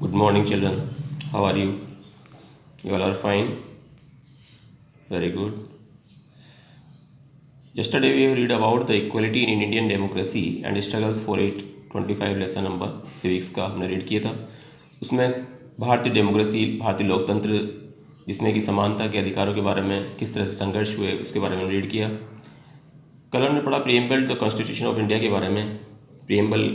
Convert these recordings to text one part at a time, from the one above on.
Good morning, children. How are you? You all are fine? Very good. Yesterday we read about the equality in Indian democracy and struggles for it. 25 lesson number civics का हमने read किया था. उसमें भारतीय democracy, भारतीय लोकतंत्र, जिसमें कि समानता के अधिकारों के बारे में किस तरह से संघर्ष हुए उसके बारे में रीड किया. कल हमने पढ़ा preamble the constitution of India के बारे में. प्रीएम्बल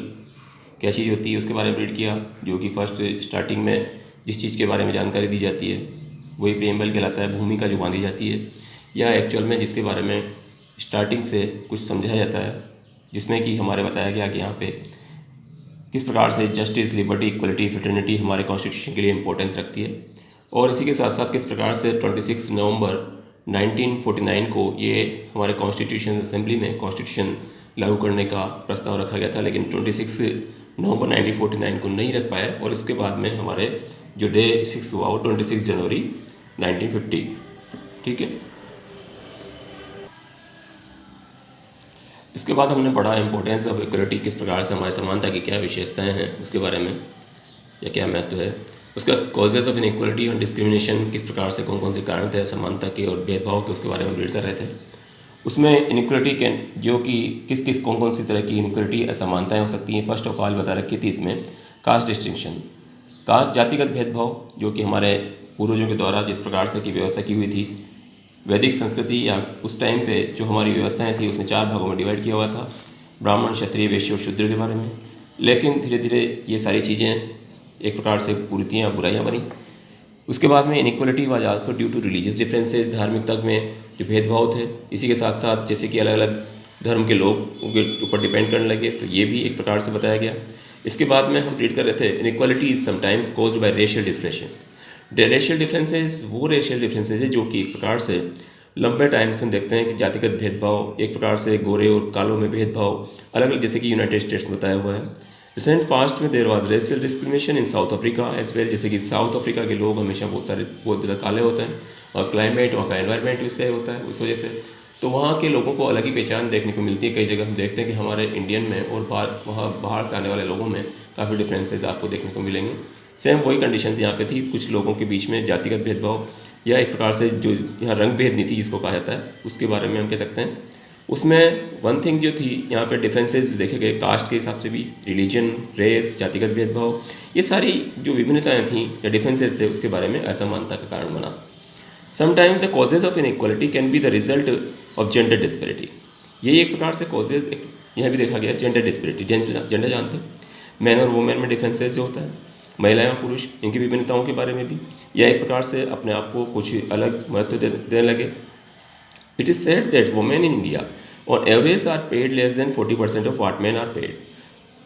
क्या चीज़ होती है उसके बारे में रीड किया, जो कि फर्स्ट स्टार्टिंग में जिस चीज़ के बारे में जानकारी दी जाती है वही प्रीएम्बल कहलाता है. भूमिका जो बांधी जाती है या एक्चुअल में जिसके बारे में स्टार्टिंग से कुछ समझाया जाता है, जिसमें कि हमारे बताया गया कि यहाँ पे किस प्रकार से जस्टिस, लिबर्टी, इक्वलिटी, फ्रेटर्निटी हमारे कॉन्स्टिट्यूशन के लिए इंपॉर्टेंस रखती है. और इसी के साथ साथ किस प्रकार से 26 नवंबर 1949 को ये हमारे कॉन्स्टिट्यूशन असेंबली में कॉन्स्टिट्यूशन लागू करने का प्रस्ताव रखा गया था, लेकिन 26 नवंबर 1949 को नहीं रख पाए और इसके बाद में हमारे जो डे फिक्स हुआ वो 26 जनवरी 1950. ठीक है. इसके बाद हमने पढ़ा इंपॉर्टेंस ऑफ इक्वलिटी, किस प्रकार से हमारे समानता की क्या विशेषताएं हैं उसके बारे में या क्या महत्व है. उसका कॉजेज ऑफ इनइक्वलिटी और डिस्क्रिमिनेशन, किस प्रकार से कौन कौन से कारण थे समानता के और भेदभाव के, उसके बारे में रीड कर रहे थे. उसमें इनइक्वलिटी के जो कि किस किस कौन कौन सी तरह की इनइक्वलिटी असमानताएं हो सकती हैं. फर्स्ट ऑफ ऑल बता रखी थी इसमें कास्ट डिस्टिंक्शन, कास्ट जातिगत भेदभाव, जो कि हमारे पूर्वजों के द्वारा जिस प्रकार से की व्यवस्था की हुई थी वैदिक संस्कृति या उस टाइम पे जो हमारी व्यवस्थाएं थी उसमें 4 भागों में डिवाइड किया हुआ था, ब्राह्मण, क्षत्रिय, वैश्य और शूद्र के बारे में. लेकिन धीरे धीरे ये सारी चीज़ें एक प्रकार से कुरीतियाँ, बुराइयाँ बनी. उसके बाद में inequality was also due to religious differences, धार्मिकता में जो भेदभाव थे. इसी के साथ साथ जैसे कि अलग अलग धर्म के लोग उनके ऊपर डिपेंड करने लगे, तो ये भी एक प्रकार से बताया गया. इसके बाद में हम रीड कर रहे थे inequality is sometimes caused by racial discrimination. Racial differences वो रेशियल डिफरेंसेस है जो कि एक प्रकार से लंबे टाइम से हम देखते हैं कि जातिगत भेदभाव, एक प्रकार से गोरे और कालों में भेदभाव अलग अलग, जैसे कि यूनाइटेड स्टेट्स में बताया हुआ है. रिसेंट पास्ट में there was racial discrimination in South Africa as well, जैसे कि साउथ अफ्रीका के लोग हमेशा बहुत ज़्यादा काले होते हैं और क्लाइमेट, वहाँ का एनवायरनमेंट उससे होता है, उस वजह से तो वहाँ के लोगों को अलग ही पहचान देखने को मिलती है. कई जगह हम देखते हैं कि हमारे इंडियन में और बाहर से आने वाले लोगों में काफ़ी डिफरेंसेस आपको देखने को मिलेंगे. सेम वही कंडीशंस यहाँ पे थी, कुछ लोगों के बीच में जातिगत भेदभाव या एक प्रकार से जो यहाँ रंग भेद नीति जिसको कहा जाता है उसके बारे में हम कह सकते हैं. उसमें वन थिंग जो थी यहाँ पे डिफरेंसेस देखे गए कास्ट के हिसाब से भी, रिलीजन, रेस, जातिगत भेदभाव, ये सारी जो विभिन्नताएँ थीं या डिफरेंसेस थे उसके बारे में असमानता का कारण बना. Sometimes the causes of inequality can be the result of gender disparity. ये एक प्रकार से कॉजेज यहाँ भी देखा गया. जेंडर डिस्पेरिटी, जेंडर जानते हो, मैन और वुमेन में डिफरेंसेस जो होता है, महिलाएं और पुरुष इनकी विभिन्नताओं के बारे में भी, या एक प्रकार से अपने आप को कुछ अलग महत्व देने लगे. It is said that women in India on average are paid less than 40% of what men are paid.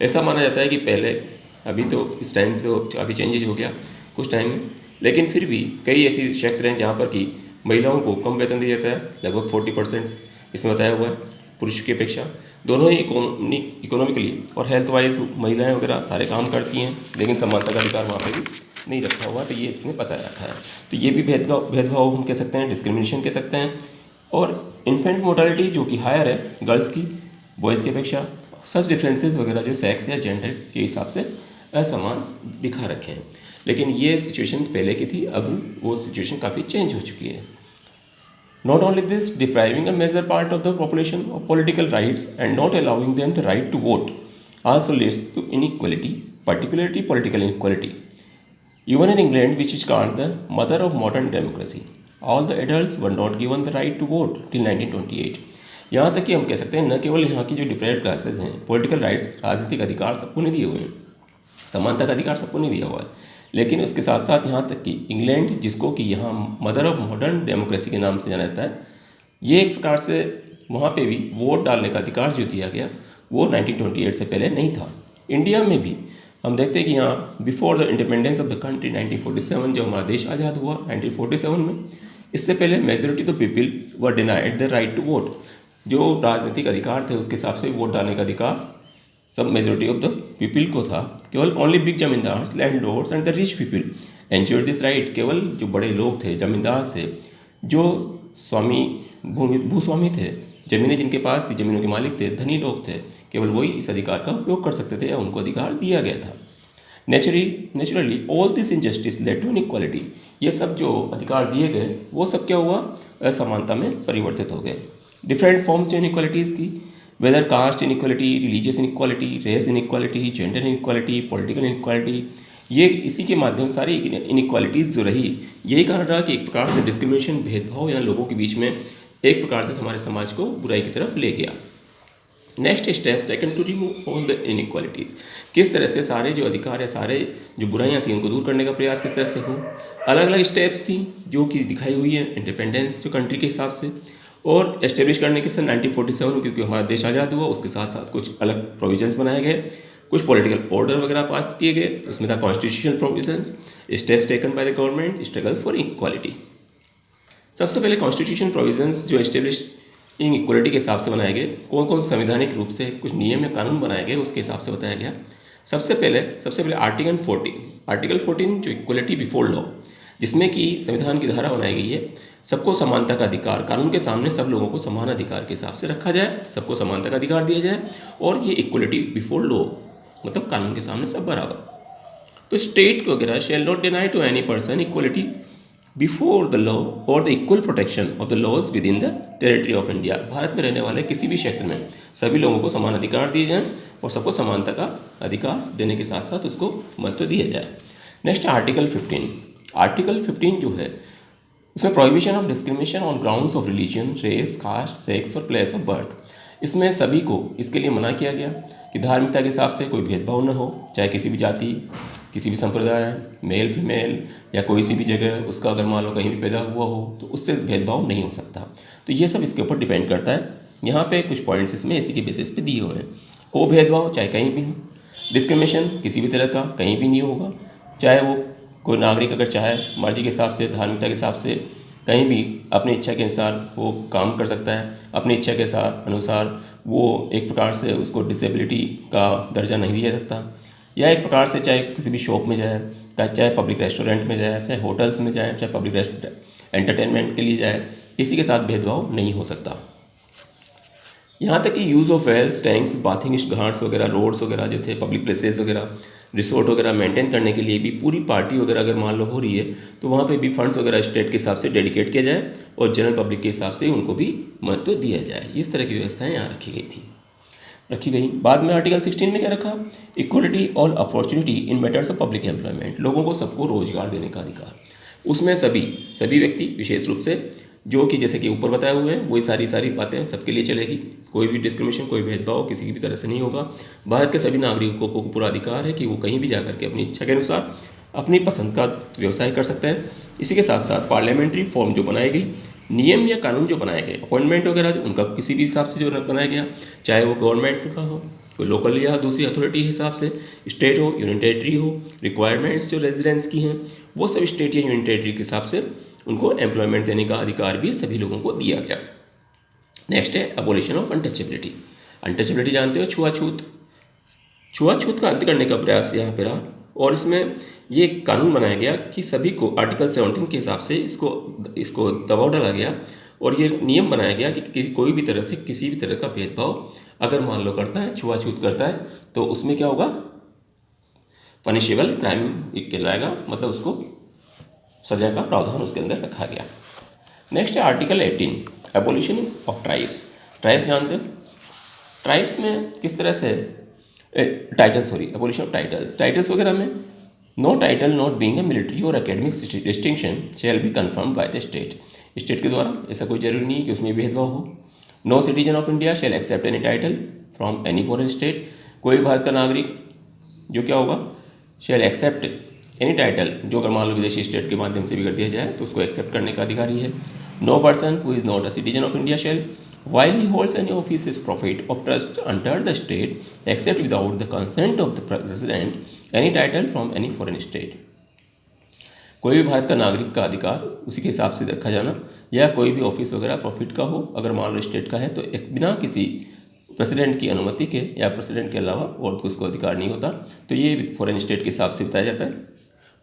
ऐसा माना जाता है कि पहले, अभी तो इस टाइम तो काफ़ी चेंजेज हो गया कुछ टाइम में, लेकिन फिर भी कई ऐसी क्षेत्र हैं जहाँ पर कि महिलाओं को कम वेतन दिया जाता है, लगभग 40% इसमें बताया हुआ है पुरुष की अपेक्षा. दोनों ही इकोनॉमिकली और हेल्थ वाइज महिलाएं वगैरह सारे काम करती हैं, लेकिन समानता का अधिकार वहाँ पे भी नहीं रखा हुआ, तो ये इसने बताया रखा है. तो ये भी भेदभाव हम कह सकते हैं, डिस्क्रिमिनेशन कह सकते हैं. और इन्फेंट मोर्टालिटी जो कि हायर है गर्ल्स की बॉयज़ की अपेक्षा, सच डिफरेंसेस वगैरह जो सेक्स या जेंडर के हिसाब से असमान दिखा रखे हैं. लेकिन ये सिचुएशन पहले की थी, अब वो सिचुएशन काफ़ी चेंज हो चुकी है. Not only this, depriving a major part of the population of political rights and not allowing them the right to vote also leads to inequality, particularly political inequality. Even in England, which is called the mother of modern democracy, all the adults were not given the right to vote till 1928. यहाँ तक कि हम कह सकते हैं न केवल यहाँ की जो डिप्राइव्ड क्लासेस हैं, पॉलिटिकल राइट्स, राजनीतिक अधिकार सबको नहीं दिए हुए हैं, समानता का अधिकार सबको नहीं दिया हुआ है, लेकिन उसके साथ साथ यहाँ तक कि इंग्लैंड, जिसको कि यहाँ मदर ऑफ मॉडर्न डेमोक्रेसी के नाम से जाना जाता है, ये एक प्रकार से वहाँ पे भी वोट डालने का अधिकार जो दिया गया वो 1928 से पहले नहीं था. इंडिया में भी हम देखते हैं कि यहाँ before the independence of the country 1947, जब हमारा देश आज़ाद हुआ 1947 में, इससे पहले majority of the people were denied the right to vote. जो राजनीतिक अधिकार थे उसके हिसाब से वोट डालने का अधिकार सब मेजोरिटी ऑफ द पीपल को था. केवल only big zamindars, landlords and the rich people enjoyed this right. केवल जो बड़े लोग थे, जमींदार से जो स्वामी, भूस्वामी थे, ज़मीनें जिनके पास थी, ज़मीनों के मालिक थे, धनी लोग थे, केवल वही इस अधिकार का उपयोग कर सकते थे या उनको अधिकार दिया गया था. Naturally all this injustice led to inequality, ये सब जो अधिकार दिए गए वो सब क्या हुआ, असमानता में परिवर्तित हो गए। डिफरेंट फॉर्म्स जो इनइक्वालिटीज़ थी, whether caste inequality, religious inequality, race inequality, gender inequality, political inequality, ये इसी के माध्यम सारी इनइक्वालिटीज़ जो रही, यही कारण रहा कि एक प्रकार से डिस्क्रिमिनेशन, भेदभाव या लोगों के बीच में एक प्रकार से हमारे समाज को बुराई की तरफ ले गया। Next steps taken to remove all the inequalities, किस तरह से सारे जो अधिकार या सारे जो बुराइयां थी उनको दूर करने का प्रयास किस तरह से हो। अलग अलग स्टेप्स थी जो कि दिखाई हुई है इंडिपेंडेंस जो कंट्री के हिसाब से, और एस्टेब्लिश करने के सन 1947 में, क्योंकि हमारा देश आज़ाद हुआ, उसके साथ साथ कुछ अलग प्रोविजंस बनाए गए, कुछ पॉलिटिकल ऑर्डर वगैरह पास किए गए, उसमें था constitutional provisions, steps taken by the government, struggles for equality. सबसे पहले कॉन्स्टिट्यूशन प्रोविजंस जो एस्टेब्लिश इन इक्वलिटी के हिसाब से बनाए गए, कौन कौन से संवैधानिक रूप से कुछ नियम या कानून बनाए गए उसके हिसाब से बताया गया। सबसे पहले आर्टिकल 14 जो इक्वलिटी बिफोर लॉ, जिसमें कि संविधान की धारा बनाई गई है, सबको समानता का अधिकार, कानून के सामने सब लोगों को समान अधिकार के हिसाब से रखा जाए, सबको समानता का अधिकार दिया जाए, और ये इक्वलिटी बिफोर लॉ मतलब कानून के सामने सब बराबर। तो स्टेट वगैरह shall not deny to any person equality before the law or the equal protection of the laws within the territory of India. Bharat में रहने वाले किसी भी क्षेत्र में सभी लोगों को समान अधिकार दिए जाएं और सबको समानता का अधिकार देने के साथ साथ उसको महत्व दिया जाए। नेक्स्ट आर्टिकल 15 जो है उसमें prohibition of discrimination on grounds of religion, race, caste, sex और प्लेस ऑफ बर्थ। इसमें सभी को इसके लिए मना किया गया कि धार्मिकता के हिसाब से कोई भेदभाव न हो, चाहे किसी भी जाति, किसी भी संप्रदाय, मेल फीमेल या कोई सी भी जगह उसका अगर मान लो कहीं भी पैदा हुआ हो तो उससे भेदभाव नहीं हो सकता। तो ये सब इसके ऊपर डिपेंड करता है। यहाँ पे कुछ पॉइंट्स इसमें इसी के बेसिस पे दिए हुए हैं। वो भेदभाव चाहे कहीं भी हो, डिस्क्रिमिनेशन किसी भी तरह का कहीं भी नहीं होगा, चाहे वो कोई नागरिक अगर चाहे मर्जी के हिसाब से, धार्मिकता के हिसाब से कहीं भी अपनी इच्छा के अनुसार वो काम कर सकता है, अपनी इच्छा के अनुसार वो एक प्रकार से उसको डिसेबिलिटी का दर्जा नहीं दिया सकता, या एक प्रकार से चाहे किसी भी शॉप में जाए, चाहे पब्लिक रेस्टोरेंट में जाए, चाहे होटल्स में जाए, चाहे पब्लिक एंटरटेनमेंट के लिए जाए, किसी के साथ भेदभाव नहीं हो सकता। यहाँ तक कि use of wells, tanks, bathing ghats वगैरह, रोड्स वगैरह जो थे, पब्लिक प्लेसेस वगैरह, रिसोर्ट वगैरह मेंटेन करने के लिए भी पूरी पार्टी वगैरह अगर मान लो हो रही है तो वहाँ पे भी फंड्स वगैरह स्टेट के हिसाब से डेडिकेट किया जाए और जनरल पब्लिक के हिसाब से उनको भी महत्व दिया जाए। इस तरह की व्यवस्थाएँ यहाँ रखी गई। बाद में आर्टिकल 16 में क्या रखा, इक्वलिटी और opportunity in matters of public employment, लोगों को सबको रोजगार देने का अधिकार। उसमें सभी व्यक्ति विशेष रूप से जो कि जैसे कि ऊपर बताए हुए हैं वही सारी बातें सबके लिए चलेगी, कोई भी डिस्क्रिमिनेशन, कोई भेदभाव किसी की भी तरह से नहीं होगा। भारत के सभी नागरिकों को पूरा अधिकार है कि वो कहीं भी जाकर के अपनी इच्छा के अनुसार अपनी पसंद का व्यवसाय कर सकते हैं। इसी के साथ साथ पार्लियामेंट्री फॉर्म जो बनाई गई, नियम या कानून जो बनाए गए, अपॉइंटमेंट वगैरह उनका किसी भी हिसाब से जो बनाया गया, चाहे वो गवर्नमेंट का हो, कोई लोकल या दूसरी अथॉरिटी के हिसाब से, स्टेट हो, यूनियन टेरिटरी हो, रिक्वायरमेंट्स जो रेजिडेंस की हैं वो सब स्टेट या यूनियन टेरिटरी के हिसाब से उनको एम्प्लॉयमेंट देने का अधिकार भी सभी लोगों को दिया गया। नेक्स्ट है अबोलिशन ऑफ अनटचेबिलिटी जानते हो, छुआछूत का अंत करने का प्रयास यहाँ पे रहा, और इसमें ये कानून बनाया गया कि सभी को आर्टिकल 17 के हिसाब से इसको दबाव डाला गया और ये नियम बनाया गया कि कोई भी तरह से किसी भी तरह का भेदभाव अगर मान लो करता है, छुआछूत करता है, तो उसमें क्या होगा, पनिशेबल क्राइम कहलाएगा, मतलब उसको सजा का प्रावधान उसके अंदर रखा गया। नेक्स्ट है आर्टिकल 18 एबोलिशन ऑफ ट्राइब्स जानते हो, ट्राइब्स में किस तरह से एबोलिशन ऑफ टाइटल्स वगैरह में, no title not being a military or academic distinction shall be conferred by the state के द्वारा, ऐसा कोई जरूरी नहीं कि उसमें भेदभाव हो। No citizen of India shall accept any title from any foreign state, कोई भारत का नागरिक जो क्या होगा, शैल एक्सेप्ट एनी टाइटल, जो अगर मान लो विदेशी स्टेट के माध्यम से भी कर दिया जाए तो उसको एक्सेप्ट करने का अधिकारी है। No person who is not a citizen of India shall while he holds any office is profit of trust under the state except without the consent of the president any title from any foreign state, कोई भी भारत का नागरिक का अधिकार उसी के हिसाब से रखा जाना, या कोई भी ऑफिस वगैरह प्रॉफिट का हो अगर मान लो स्टेट का है तो एक बिना किसी प्रेसिडेंट की अनुमति के या प्रेसिडेंट के अलावा और उसको अधिकार नहीं होता, तो ये फॉरेन स्टेट के हिसाब से बताया जाता है।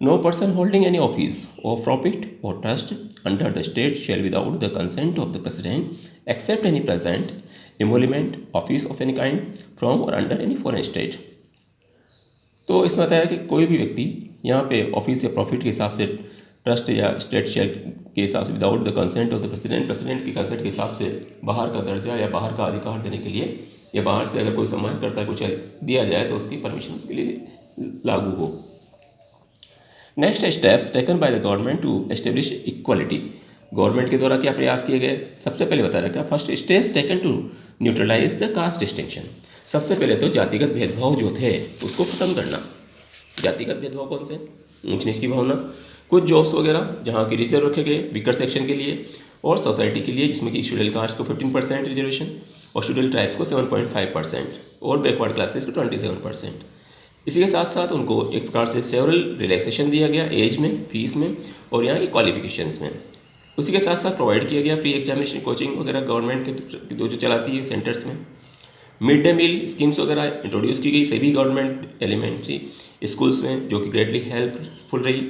No person holding any office of profit or trust under the state shall without the consent of the president accept any present, emolument, office of any kind from or under any foreign state। तो इसमें बताया कि कोई भी व्यक्ति यहाँ पे office या प्रॉफिट के हिसाब से ट्रस्ट या स्टेट शेयर के हिसाब से without the consent of the president की कंसेंट के हिसाब से बाहर का दर्जा या बाहर का अधिकार देने के लिए या बाहर से अगर कोई सम्मानित करता है कुछ दिया जाए तो उसकी परमिशन उसके लिए लागू हो। Next steps taken by the government to establish equality. Government के द्वारा क्या प्रयास किए गए, सबसे पहले बता रखा first steps taken to neutralise the caste distinction. सबसे पहले तो जातिगत भेदभाव जो थे उसको ख़त्म करना। जातिगत भेदभाव कौन से, ऊंच नीच की भावना, कुछ जॉब्स वगैरह जहाँ की रिजर्व रखे गए वीकर सेक्शन के लिए और सोसाइटी के लिए, जिसमें कि शेड्यूल कास्ट को 15% रिजर्वेशन और शेड्यूल ट्राइब्स को 7.5% और बैकवर्ड क्लासेस को 27%। इसी के साथ साथ उनको एक प्रकार से सेवरल रिलैक्सेशन दिया गया एज में, फीस में और यहाँ की क्वालिफिकेशंस में। उसी के साथ साथ प्रोवाइड किया गया फ्री एग्जामिनेशन कोचिंग वगैरह गवर्नमेंट के जो चलाती है सेंटर्स में। मिड डे मील स्कीम्स वगैरह इंट्रोड्यूस की गई सभी गवर्नमेंट एलिमेंट्री स्कूल्स में, जो कि ग्रेटली हेल्पफुल रही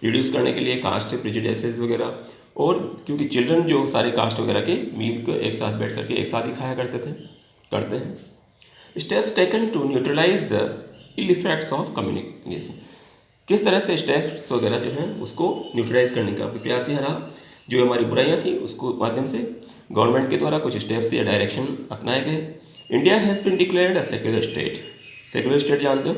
रिड्यूस करने के लिए कास्ट प्रेजुडिसेस वगैरह। और क्योंकि चिल्ड्रन जो सारे कास्ट वगैरह के मील को एक साथ बैठ करके एक साथ ही खाया करते हैं। Steps taken to neutralise the ill effects of communication. किस तरह से स्टेप्स वगैरह जो हैं उसको न्यूट्रलाइज करने का प्रयास यह रहा। जो हमारी बुराइयाँ थी उसको माध्यम से गवर्नमेंट के द्वारा कुछ स्टेप्स या डायरेक्शन अपनाए गए। India has been declared a secular state. Secular state जानते हो,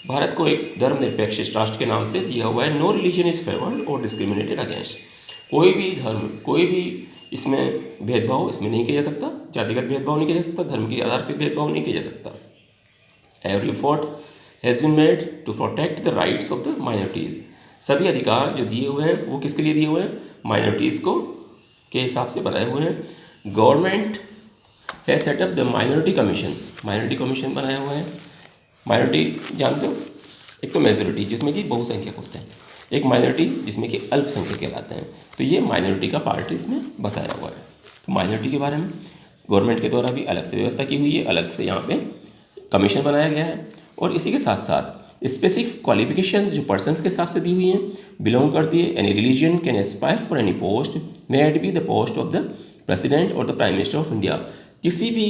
भारत को एक धर्मनिरपेक्ष राष्ट्र के नाम से दिया हुआ है। नो रिलीजन इज फेवर्ड और डिस्क्रिमिनेटेड अगेंस्ट। कोई भी धर्म, कोई भी इसमें भेदभाव इसमें नहीं किया जा सकता, जातिगत भेदभाव नहीं किया जा सकता, धर्म के आधार पर भेदभाव नहीं किया जा सकता। Every effort has been made to protect the rights of the minorities. सभी अधिकार जो दिए हुए हैं वो किसके लिए दिए हुए हैं, माइनॉरिटीज़ को के हिसाब से बनाए हुए हैं। गवर्नमेंट है setup the minority commission. Minority commission बनाया हुआ है। माइनॉरिटी जानते हो, एक तो मेजोरिटी जिसमें कि बहुसंख्यक होते हैं, एक माइनॉरिटी जिसमें कि अल्पसंख्यक कहलाते हैं। तो ये माइनॉरिटी का पार्ट इसमें बताया हुआ है। तो माइनॉरिटी के बारे में गवर्नमेंट के द्वारा भी अलग से व्यवस्था की हुई है, अलग से यहाँ पे कमीशन बनाया गया है। और इसी के साथ साथ स्पेसिफिक क्वालिफिकेशंस जो पर्सन्स के हिसाब से दी हुई हैं, बिलोंग करती है any religion can aspire for any post may it be the post of the president or the prime minister of India. किसी भी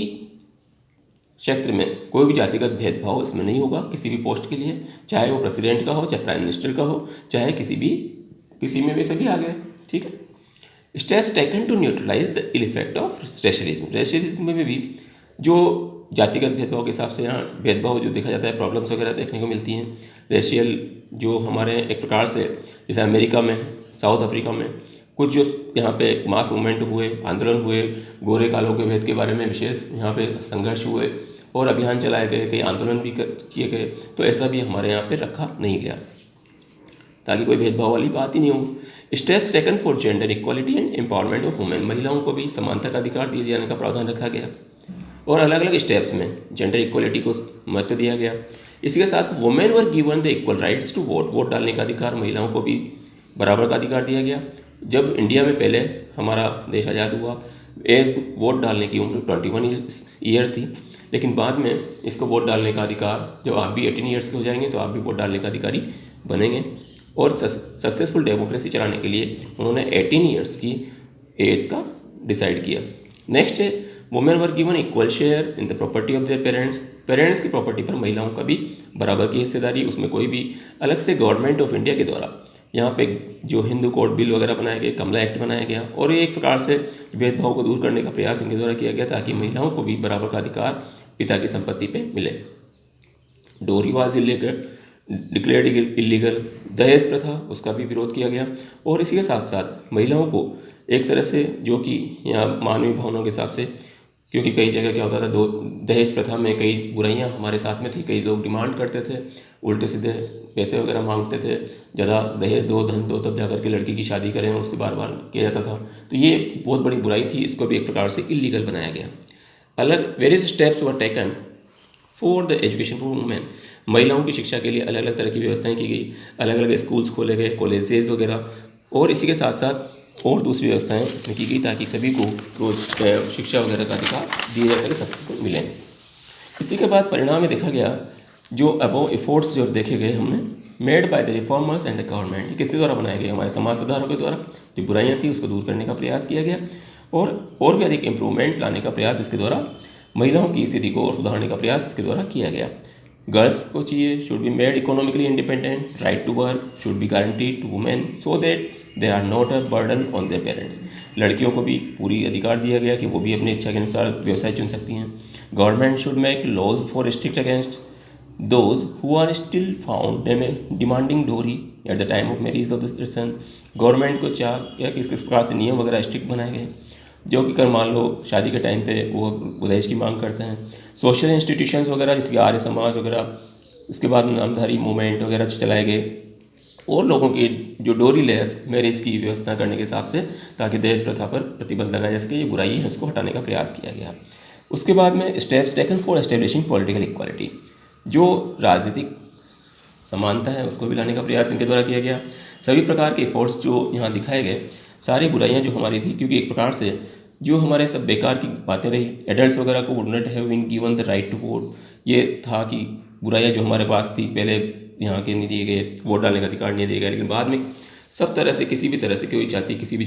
क्षेत्र में कोई भी जातिगत भेदभाव इसमें नहीं होगा किसी भी पोस्ट के लिए, चाहे वो प्रेसिडेंट का हो, चाहे प्राइम मिनिस्टर का हो, चाहे किसी में भी सभी आ गए। ठीक है। Steps taken to neutralise the ill effect of racialism. Racialism में भी जो जातिगत भेदभाव के हिसाब से यहाँ भेदभाव जो देखा जाता है, प्रॉब्लम्स वगैरह देखने को मिलती हैं। रेशियल जो हमारे एक प्रकार से जैसे अमेरिका में, साउथ अफ्रीका में कुछ जो यहाँ पे मास मूवमेंट हुए, आंदोलन हुए, गोरे कालों के भेद के बारे में विशेष यहाँ पे संघर्ष हुए और अभियान चलाए गए, कई आंदोलन भी किए गए। तो ऐसा भी हमारे यहाँ पे रखा नहीं गया ताकि कोई भेदभाव वाली बात ही नहीं हो। Steps taken for gender equality and empowerment of women. महिलाओं को भी समानता का अधिकार दिए जाने का प्रावधान रखा गया और अलग अलग स्टेप्स में जेंडर इक्वालिटी को महत्व दिया गया। इसी के साथ women were given the equal rights to vote. Vote डालने का अधिकार महिलाओं को भी बराबर का अधिकार दिया गया। जब इंडिया में पहले हमारा देश आज़ाद हुआ, एज वोट डालने की उम्र 21 ईयर थी, लेकिन बाद में इसको वोट डालने का अधिकार, जब आप भी 18 ईयर्स के हो जाएंगे तो आप भी वोट डालने का अधिकारी बनेंगे। और सक्सेसफुल डेमोक्रेसी चलाने के लिए उन्होंने 18 ईयर्स की एज का डिसाइड किया। नेक्स्ट है women were given equal share in the property of their parents. Parents की प्रॉपर्टी पर महिलाओं का भी बराबर की हिस्सेदारी, उसमें कोई भी अलग से गवर्नमेंट ऑफ इंडिया के द्वारा यहाँ पे जो हिंदू कोड बिल वगैरह बनाया गया, कमला एक्ट बनाया गया और ये एक प्रकार से भेदभाव को दूर करने का प्रयास इनके द्वारा किया गया ताकि महिलाओं को भी बराबर का अधिकार पिता की संपत्ति पे मिले। डोरी वाज इलीगल, डिक्लेयर्ड इलीगल। दहेज प्रथा, उसका भी विरोध किया गया। और इसी के साथ साथ महिलाओं को एक तरह से जो कि यहाँ मानवीय भावनाओं के हिसाब से, क्योंकि कई जगह क्या होता था, दहेज प्रथा में कई बुराइयां हमारे साथ में थी। कई लोग डिमांड करते थे, उल्टे सीधे पैसे वगैरह मांगते थे, ज़्यादा दहेज दो, धन दो, तब जाकर के लड़की की शादी करें, उससे बार बार किया जाता था। तो ये बहुत बड़ी बुराई थी, इसको भी एक प्रकार से इलीगल बनाया गया। अलग various steps were taken for the education for women. महिलाओं की शिक्षा के लिए अलग अलग तरह की व्यवस्थाएँ की गई, अलग अलग स्कूल्स खोले गए, कॉलेजेस वगैरह। और इसी के साथ साथ और दूसरी व्यवस्थाएं इसमें की गई ताकि सभी को रोज शिक्षा वगैरह का अधिकार दिए जा सके, सबको मिले। इसी के बाद परिणाम में देखा गया जो अबव एफर्ट्स जो देखे गए हमने, made by the reformers and the government, किसके द्वारा बनाए गए, हमारे समाज सुधारकों के द्वारा। जो बुराइयां थी उसको दूर करने का प्रयास किया गया और भी अधिक इम्प्रूवमेंट लाने का प्रयास इसके द्वारा, महिलाओं की स्थिति को और सुधारने का प्रयास इसके द्वारा किया गया। गर्ल्स को चाहिए should be made economically independent, right to work should be guaranteed to women so that they are not a burden on their parents. लड़कियों को भी पूरी अधिकार दिया गया कि वो भी अपनी इच्छा के अनुसार व्यवसाय चुन सकती हैं। Government should make laws for strict against those who are still found demanding dowry at the time of marriage of the son। Government को क्या किस किस प्रकार से नियम वगैरह स्ट्रिक्ट बनाए गए जो कि कर मान लो शादी के टाइम पे वो दहेज की मांग करते हैं। सोशल इंस्टीट्यूशंस वगैरह जैसे आर्य समाज वगैरह, इसके बाद नामधारी मूवमेंट वगैरह चलाए गए और लोगों की जो डोरी लेस मैरिज की व्यवस्था करने के हिसाब से, ताकि दहेज प्रथा पर प्रतिबंध लगाया जा सके, ये बुराई है उसको हटाने का प्रयास किया गया। उसके बाद में steps taken for establishing political equality, जो राजनीतिक समानता है उसको भी लाने का प्रयास इनके द्वारा किया गया। सभी प्रकार के एफर्ट्स जो यहाँ दिखाए गए, सारी बुराइयाँ जो हमारी थी, क्योंकि एक प्रकार से जो हमारे सब बेकार की बातें रही, एडल्ट्स वगैरह को would not have been given the right to vote, ये था कि बुराइयाँ जो हमारे पास थी पहले यहाँ के नहीं दिए गए, वोट डालने का अधिकार नहीं दिया गया, लेकिन बाद में सब तरह से किसी भी तरह से कोई जाति, किसी भी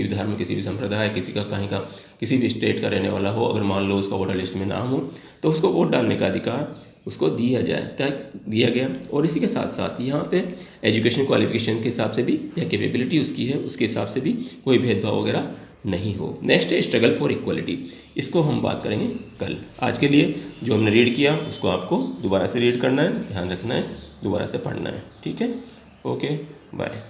धर्म, किसी भी संप्रदाय, किसी का कहीं का किसी भी स्टेट का रहने वाला हो, अगर मान लो उसका वोटर लिस्ट में नाम हो तो उसको वोट डालने का अधिकार उसको दिया जाए, तय दिया गया। और इसी के साथ साथ यहाँ पे एजुकेशन क्वालिफिकेशन के हिसाब से भी या कैपेबिलिटी उसकी है उसके हिसाब से भी कोई भेदभाव वगैरह नहीं हो। नेक्स्ट है स्ट्रगल फॉर इक्वलिटी, इसको हम बात करेंगे कल। आज के लिए जो हमने रीड किया उसको आपको दोबारा से रीड करना है, ध्यान रखना है, दोबारा से पढ़ना है, ठीक है। Okay, bye.